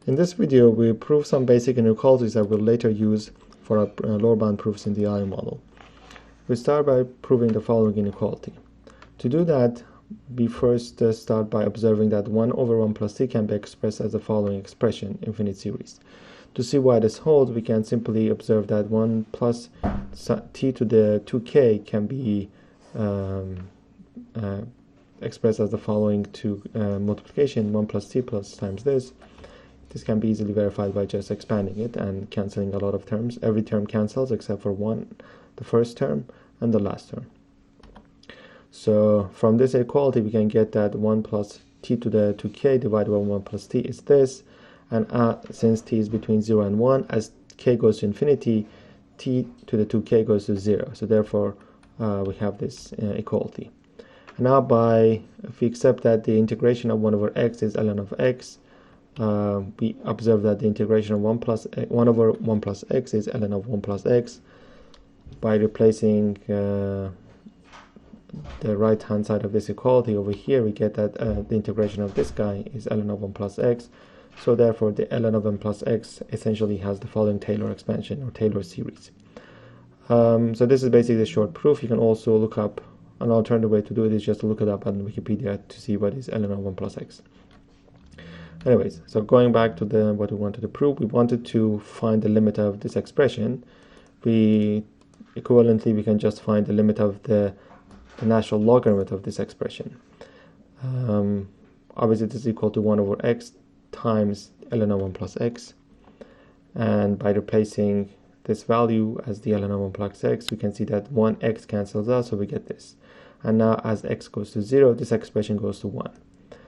In this video, we prove some basic inequalities that we'll later use for our lower bound proofs in the I model. We start by proving the following inequality. To do that, we first start by observing that 1 over 1 plus t can be expressed as the following expression, infinite series. To see why this holds, we can simply observe that 1 plus t to the 2k can be expressed as the following multiplication, 1 plus t plus times this. This can be easily verified by just expanding it and cancelling a lot of terms. Every term cancels except for one, the first term and the last term. So from this inequality, we can get that 1 plus t to the 2k divided by 1 plus t is this. And since t is between 0 and 1, as k goes to infinity, t to the 2k goes to 0. So therefore, we have this equality. And now if we accept that the integration of 1 over x is ln of x, we observe that the integration of 1 over 1 plus x is ln of 1 plus x. By replacing the right hand side of this equality over here, we get that the integration of this guy is ln of 1 plus x. So therefore the ln of 1 plus x essentially has the following Taylor expansion or Taylor series. So this is basically a short proof. You can also look up an alternative way to do it is just to look it up on Wikipedia to see what is ln of 1 plus x. Anyways, so going back to what we wanted to prove, we wanted to find the limit of this expression. Equivalently, we can just find the limit of the natural logarithm of this expression. Obviously, this is equal to 1 over x times ln of 1 plus x. And by replacing this value as the ln of 1 plus x, we can see that 1x cancels out, so we get this. And now as x goes to 0, this expression goes to 1.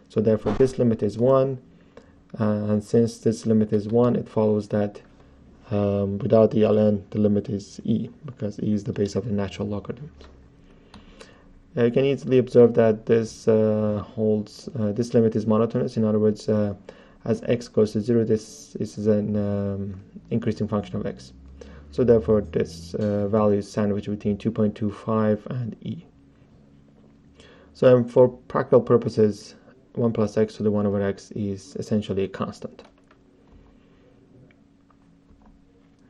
So therefore, this limit is 1. And since this limit is 1, it follows that without the ln, the limit is e, because e is the base of the natural logarithm. You can easily observe that this this limit is monotonous. In other words, as x goes to 0, this is an increasing function of x. So therefore, this value is sandwiched between 2.25 and e. So for practical purposes, 1 plus x to the 1 over x is essentially a constant.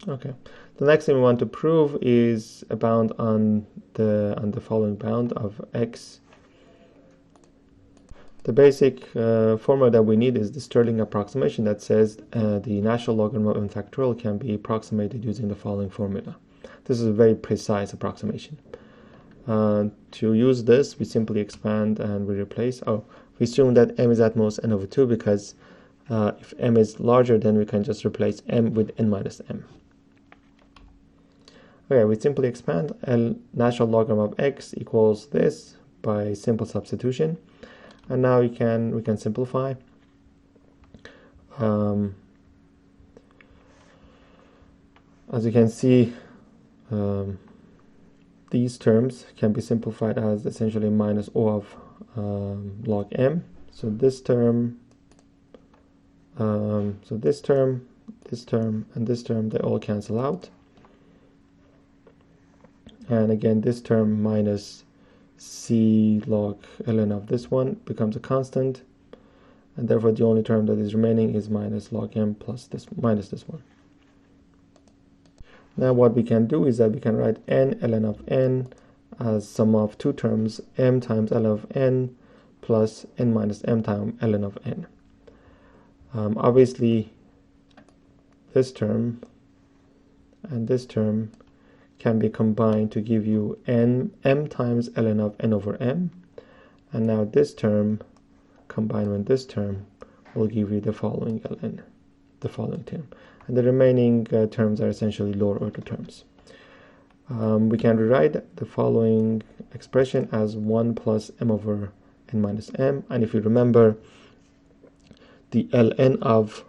Okay. The next thing we want to prove is a bound on the following bound of x. The basic formula that we need is the Stirling approximation that says the natural logarithm of n factorial can be approximated using the following formula. This is a very precise approximation. To use this, we simply expand and we replace. We assume that m is at most n over 2 because if m is larger, then we can just replace m with n minus m. Okay, we simply expand. Natural logarithm of x equals this by simple substitution. And now we can simplify. As you can see, these terms can be simplified as essentially minus O of log m. So this term, this term, and this term, they all cancel out. And again, this term minus c log ln of this one becomes a constant, and therefore the only term that is remaining is minus log m plus this minus this one. Now what we can do is that we can write n ln of n as sum of two terms, m times ln of n plus n minus m times ln of n. Obviously, this term and this term can be combined to give you m times ln of n over m. And now this term combined with this term will give you the following ln, the following term. And the remaining terms are essentially lower order terms. We can rewrite the following expression as 1 plus m over n minus m. And if you remember, the ln of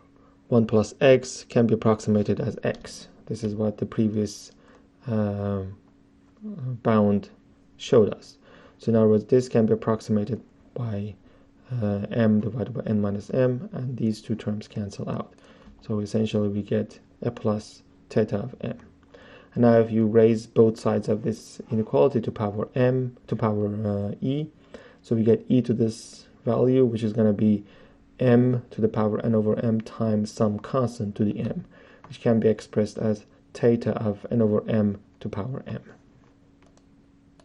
1 plus x can be approximated as x. This is what the previous bound showed us. So in other words, this can be approximated by m divided by n minus m, and these two terms cancel out. So essentially we get a plus theta of m. And now if you raise both sides of this inequality to power m, to power e, so we get e to this value, which is going to be m to the power n over m times some constant to the m, which can be expressed as theta of n over m to power m.